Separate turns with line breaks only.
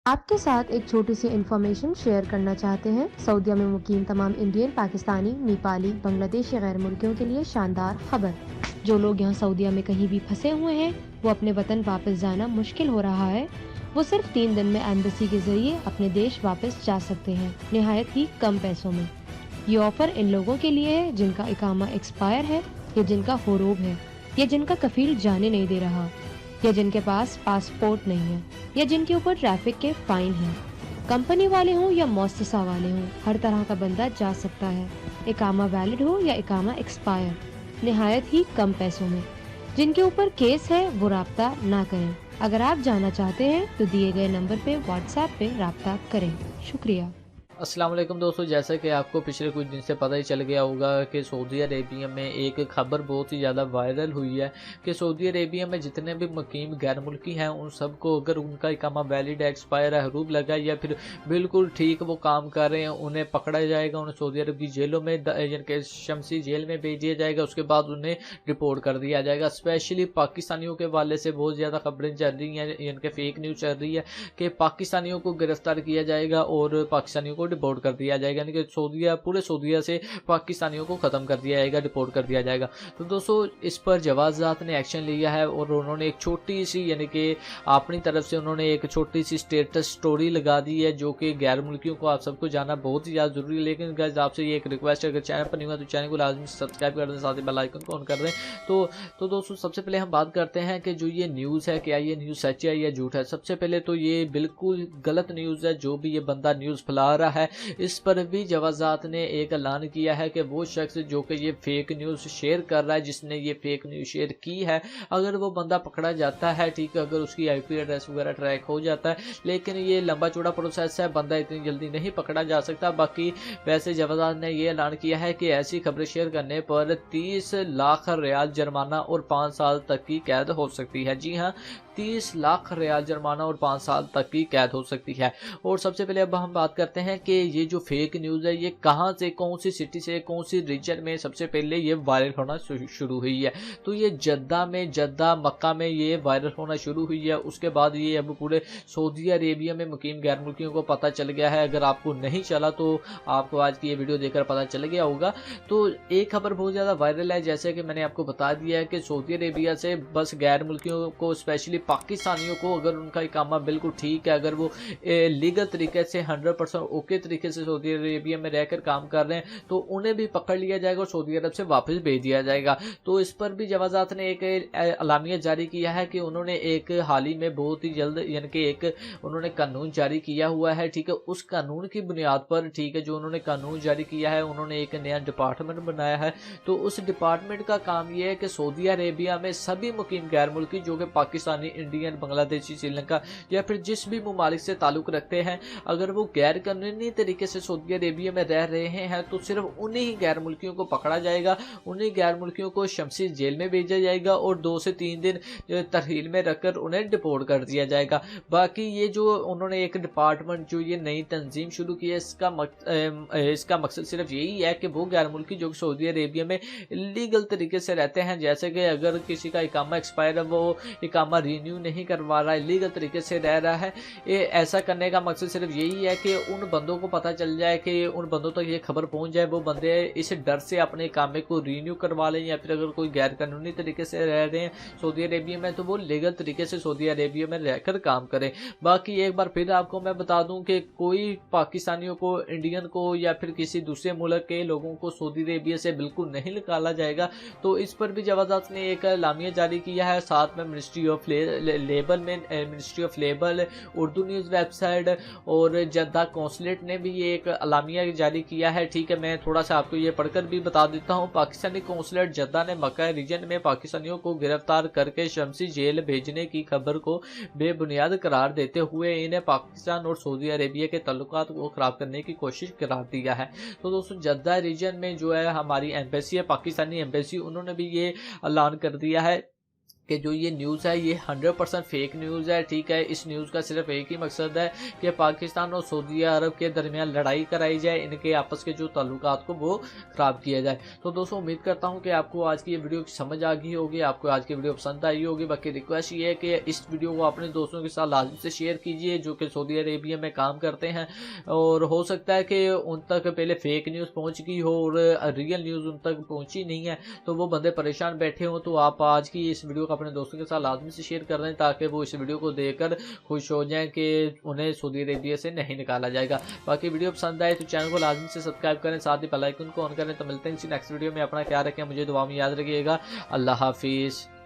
آپ کے ساتھ ایک چھوٹی سی انفارمیشن شیئر کرنا چاہتے ہیں۔ سعودیہ میں مقیم تمام انڈین، پاکستانی، نیپالی، بنگلہ دیشی غیر ملکیوں کے لیے شاندار خبر۔ جو لوگ یہاں سعودیہ میں کہیں بھی پھنسے ہوئے ہیں، وہ اپنے وطن واپس جانا مشکل ہو رہا ہے، وہ صرف 3 دن میں ایمبیسی کے ذریعے اپنے دیش واپس جا سکتے ہیں، نہایت ہی کم پیسوں میں۔ یہ آفر ان لوگوں کے لیے ہے جن کا اقامہ ایکسپائر ہے، یا جن کا حروب ہے، یا جن کا کفیل جانے نہیں دے رہا، یا جن کے پاس پاسپورٹ نہیں ہے، یا جن کے اوپر ٹریفک کے فائن ہیں۔ کمپنی والے ہوں یا مؤسسہ والے ہوں، ہر طرح کا بندہ جا سکتا ہے، اقامہ ویلڈ ہو یا اقامہ ایکسپائر، نہایت ہی کم پیسوں میں۔ جن کے اوپر کیس ہے وہ رابطہ نہ کریں۔ اگر آپ جانا چاہتے ہیں تو دیے گئے نمبر پہ واٹس ایپ پہ رابطہ کریں۔ شکریہ۔
السلام علیکم دوستو، جیسا کہ آپ کو پچھلے کچھ دن سے پتہ ہی چل گیا ہوگا کہ سعودی عربیہ میں ایک خبر بہت ہی زیادہ وائرل ہوئی ہے کہ سعودی عربیہ میں جتنے بھی مقیم غیر ملکی ہیں ان سب کو اگر ان کا اقامہ ویلڈ ایکسپائر ہے، حروب لگا یا پھر بالکل ٹھیک وہ کام کر رہے ہیں، انہیں پکڑا جائے گا، انہیں سعودی عرب کی جیلوں میں یعنی کہ شمسی جیل میں بھیج دیا جائے گا، اس کے بعد انہیں رپورٹ کر دیا جائے گا۔ اسپیشلی پاکستانیوں کے والے سے بہت زیادہ خبریں چل رہی ہیں، یعنی کہ فیک نیوز چل رہی ہے کہ پاکستانیوں کو گرفتار کیا جائے گا اور پاکستانیوں کو ڈپورٹ کر دیا جائے گا، یعنی کہ پورے سعودیہ سے پاکستانیوں کو ختم کر دیا جائے گا، ڈپورٹ کر دیا جائے گا۔ تو دوستو اس پر جواز ذات نے ایکشن لیا ہے اور انہوں نے ایک چھوٹی سی یعنی کہ اپنی طرف سے انہوں نے ایک چھوٹی سی اسٹیٹس سٹوری لگا دی ہے جو کہ غیر ملکیوں کو آپ سب کو جاننا بہت ہی زیادہ ضروری ہے۔ لیکن گائز آپ سے یہ ایک ریکویسٹ ہے، اگر چینل پر نہیں ہوا تو چینل کو لازمی سبسکرائب کر دیں، ساتھ ہی بیل آئیکن کو آن کر دیں۔ تو دوستو سب سے پہلے ہم بات کرتے ہیں کہ جو یہ نیوز ہے، کیا یہ نیوز سچ ہے یا جھوٹ ہے۔ سب سے پہلے تو یہ بالکل غلط نیوز ہے، جو بھی یہ بندہ نیوز پھیلا رہا ہے اس پر بھی جوازات نے ایک اعلان کیا ہے کہ وہ شخص جو کہ یہ فیک نیوز شیئر کر رہا ہے، جس نے یہ فیک نیوز شیئر کی ہے، اگر وہ بندہ پکڑا جاتا ہے، ٹھیک ہے، اگر اس کی آئی پی ایڈریس وغیرہ ٹریک ہو جاتا ہے، لیکن یہ لمبا چوڑا پروسیس ہے، بندہ اتنی جلدی نہیں پکڑا جا سکتا۔ باقی ویسے جوازات نے یہ اعلان کیا ہے کہ ایسی خبریں شیئر کرنے پر 30 لاکھ ریال جرمانہ اور 5 سال تک کی قید ہو سکتی ہے۔ جی ہاں، 30 لاکھ ریال جرمانہ اور 5 سال تک کی قید ہو سکتی ہے۔ اور سب سے پہلے اب ہم بات کرتے ہیں کہ یہ جو فیک نیوز ہے یہ کہاں سے، کون سی سٹی سے، کون سی ریجن میں سب سے پہلے یہ وائرل ہونا شروع ہوئی ہے۔ تو یہ جدہ مکہ میں یہ وائرل ہونا شروع ہوئی ہے۔ اس کے بعد یہ اب پورے سعودی عربیہ میں مقیم غیر ملکیوں کو پتہ چل گیا ہے۔ اگر آپ کو نہیں چلا تو آپ کو آج کی یہ ویڈیو دیکھ کر پتہ چل گیا ہوگا۔ تو ایک خبر بہت زیادہ وائرل ہے، جیسے کہ میں نے آپ کو بتا دیا ہے کہ سعودی عربیہ سے بس غیر ملکیوں کو، اسپیشلی پاکستانیوں کو، اگر ان کا اقامہ بالکل ٹھیک ہے، اگر وہ لیگل طریقے سے 100% اوکے طریقے سے سعودی عربیہ میں رہ کر کام کر رہے ہیں، تو انہیں بھی پکڑ لیا جائے گا اور سعودی عرب سے واپس بھیج دیا جائے گا۔ تو اس پر بھی جوازات نے ایک اعلامیہ جاری کیا ہے کہ انہوں نے ایک حال ہی میں بہت ہی جلد یعنی کہ ایک انہوں نے قانون جاری کیا ہوا ہے، ٹھیک ہے، اس قانون کی بنیاد پر، ٹھیک ہے، جو انہوں نے قانون جاری کیا ہے، انہوں نے ایک نیا ڈپارٹمنٹ بنایا ہے۔ تو اس ڈپارٹمنٹ کا کام یہ ہے کہ سعودی عربیہ میں سبھی مقیم غیر ملکی جو کہ پاکستانی، انڈین، بنگلہ دیشی، سری لنکا یا پھر جس بھی ممالک سے تعلق رکھتے ہیں، اگر وہ غیر قانونی طریقے سے سعودی عربیہ میں رہ رہے ہیں تو صرف انہی غیر ملکیوں کو پکڑا جائے گا، انہی غیر ملکیوں کو شمسی جیل میں بھیجا جائے گا اور 2 سے 3 دن ترحیل میں رکھ کر انہیں ڈپورٹ کر دیا جائے گا۔ باقی یہ جو انہوں نے ایک ڈپارٹمنٹ، جو یہ نئی تنظیم شروع کی ہے، اس کا مقصد صرف یہی ہے کہ وہ غیر ملکی جو سعودی عربیہ میں لیگل طریقے سے رہتے ہیں، جیسے کہ اگر کسی کا اقامہ ایکسپائر ہے، وہ اقامہ رینیو نہیں کروا رہا ہے، لیگل طریقے سے رہ رہا ہے، ایسا کرنے کا مقصد صرف یہی ہے کہ ان بندوں کو پتہ چل جائے، کہ ان بندوں تک یہ خبر پہنچ جائے، وہ بندے اس ڈر سے اپنے اقامے کو رینیو کروا لیں، یا پھر اگر کوئی غیر قانونی طریقے سے رہ رہے ہیں سعودی عربیہ میں تو وہ لیگل طریقے سے سعودی عربیہ میں رہ کر کام کریں۔ باقی ایک بار پھر آپ کو میں بتا دوں کہ کوئی پاکستانیوں کو، انڈین کو یا پھر کسی دوسرے ملک کے لوگوں کو سعودی عربیہ سے بالکل نہیں نکالا جائے گا۔ تو اس پر بھی جوازات نے ایک اعلامیہ جاری کیا ہے، ساتھ میں ministry of labour, Urdu news website اور جدہ قونصلیٹ نے بھی یہ ایک اعلامیہ جاری کیا ہے، ٹھیک ہے۔ میں تھوڑا سا آپ کو یہ پڑھ کر بھی بتا دیتا ہوں۔ پاکستانی قونصلیٹ جدہ نے مکہ ریجن میں پاکستانیوں کو گرفتار کر کے شمسی جیل بھیجنے کی خبر کو بے بنیاد قرار دیتے ہوئے انہیں پاکستان اور سعودی عربیہ کے تعلقات کو خراب کرنے کی کوشش قرار دیا ہے۔ تو دوستو جدہ ریجن میں جو ہے ہماری ایمبیسی ہے، پاکستانی ایمبیسی، انہوں نے بھی یہ اعلان کر دیا ہے کہ جو یہ نیوز ہے یہ 100% فیک نیوز ہے، ٹھیک ہے۔ اس نیوز کا صرف ایک ہی مقصد ہے کہ پاکستان اور سعودی عرب کے درمیان لڑائی کرائی جائے، ان کے آپس کے جو تعلقات کو وہ خراب کیا جائے۔ تو دوستوں امید کرتا ہوں کہ آپ کو آج کی یہ ویڈیو سمجھ آ گئی ہوگی، آپ کو آج کی ویڈیو پسند آئی ہوگی۔ باقی ریکویسٹ یہ ہے کہ اس ویڈیو کو اپنے دوستوں کے ساتھ لازمی سے شیئر کیجئے جو کہ سعودی عربیہ میں کام کرتے ہیں، اور ہو سکتا ہے کہ ان تک پہلے فیک نیوز پہنچ گئی ہو اور ریئل نیوز ان تک پہنچی نہیں ہے، تو وہ بندے پریشان بیٹھے ہوں۔ تو آپ آج کی اس ویڈیو کو اپنے دوستوں کے ساتھ لازمی سے شیئر کر دیں تاکہ وہ اس ویڈیو کو دیکھ کر خوش ہو جائیں کہ انہیں سعودی عربیہ سے نہیں نکالا جائے گا۔ باقی ویڈیو پسند آئے تو چینل کو لازمی سے سبسکرائب کریں، ساتھ ہی بیل آئیکن کو آن کریں۔ تو ملتے ہیں اسی نیکسٹ ویڈیو میں، اپنا خیال رکھیں، مجھے دعا میں یاد رکھیے گا۔ اللہ حافظ۔